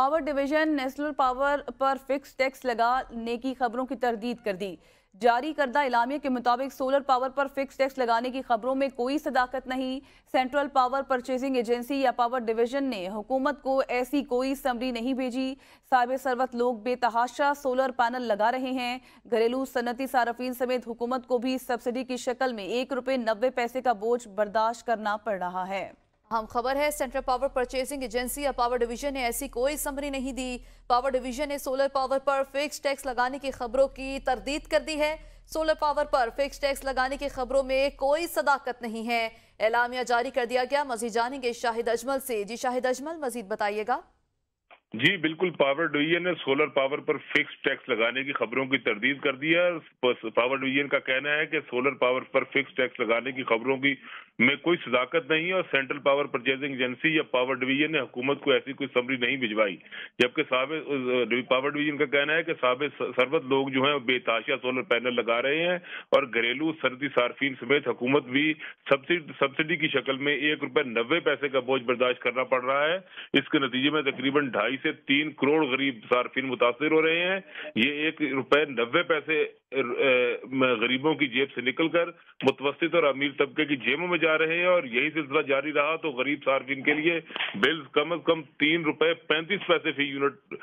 Power division national power پر fix tax لگانے کی خبروں کی تردید کر دی۔ جاری کردہ اعلامیہ کے مطابق سولر پاور پر فکس ٹیکس لگانے کی خبروں میں کوئی صداقت نہیں۔ سینٹرل پاور پرچیزنگ ایجنسی یا پاور ڈویژن نے حکومت کو ایسی کوئی سمری نہیں بھیجی۔ صاحب ثروت لوگ بے تحاشا سولر پینل لگا رہے ہیں۔ گھریلو صنعتی صارفین سمیت حکومت کو بھی سبسڈی کی شکل میں 1 روپے 90 پیسے کا بوجھ برداشت کرنا پڑ رہا ہے۔ اہم خبر ہے، سینٹرل پاور پرچیزنگ ایجنسی یا پاور ڈویژن نے ایسی کوئی سمری نہیں دی۔ پاور ڈویژن نے سولر پاور پر فکس ٹیکس لگانے کی خبروں کی تردید کر دی ہے۔ سولر پاور پر فکس ٹیکس لگانے کی خبروں میں کوئی صداقت نہیں ہے۔ اعلامیہ جاری کر دیا گیا۔ مزید جانیں گے شاہد اجمل سے۔ جی شاہد اجمل، مزید بتائیے گا۔ جی بالکل، پاور ڈویژن نے سولر پاور پر فکس ٹیکس لگانے کی خبروں کی تردید کر دی ہے۔ پاور ڈویژن کا کہنا ہے کہ سولر پاور پر فکس ٹیکس لگانے کی خبروں کی میں کوئی صداقت نہیں ہے اور سینٹرل پاور پرچیزنگ ایجنسی یا پاور ڈویژن نے حکومت کو ایسی کوئی سمری نہیں بھجوائی، جبکہ پاور ڈویژن کا کہنا ہے کہ صاحب ثروت لوگ جو ہیں بے تحاشا سولر پینل لگا رہے ہیں اور گھریلو صنعتی صارفین سمیت حکومت بھی سبسڈی کی شکل میں 1 روپے 90 پیسے کا بوجھ برداشت کرنا پڑ رہا ہے۔ اس کے نتیجے میں تقریباً 2.5 سے 3 کروڑ غریب صارفین متاثر ہو رہے ہیں۔ یہ 1 روپے 90 پیسے غریبوں کی جیب سے نکل کر متوسط اور امیر طبقے کی جیبوں میں جا رہے ہیں، اور یہی سلسلہ جاری رہا تو غریب صارفین کے لیے بلز کم از کم 3 روپے 35 پیسے فی یونٹ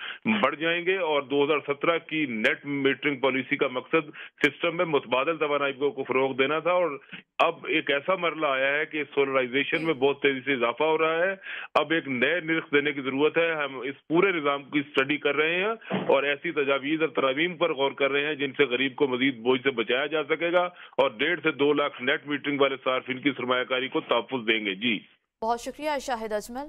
بڑھ جائیں گے۔ اور 2017 کی نیٹ میٹرنگ پالیسی کا مقصد سسٹم میں متبادل توانائی کو فروغ دینا تھا، اور اب ایک ایسا مرحلہ آیا ہے کہ سولرائزیشن میں بہت تیزی سے اضافہ ہو رہا ہے۔ اب ایک نئے نرخ دینے کی ضرورت ہے۔ ہم اس پورے نظام کی اسٹڈی کر رہے ہیں اور ایسی تجاویز اور ترامیم پر غور کر رہے ہیں جن سے غریب کو مزید بوجھ سے بچایا جا سکے گا اور 1.5 سے 2 لاکھ نیٹ میٹرنگ والے صارفین کی سرمایہ کاری کو تحفظ دیں گے۔ جی بہت شکریہ شاہد اجمل۔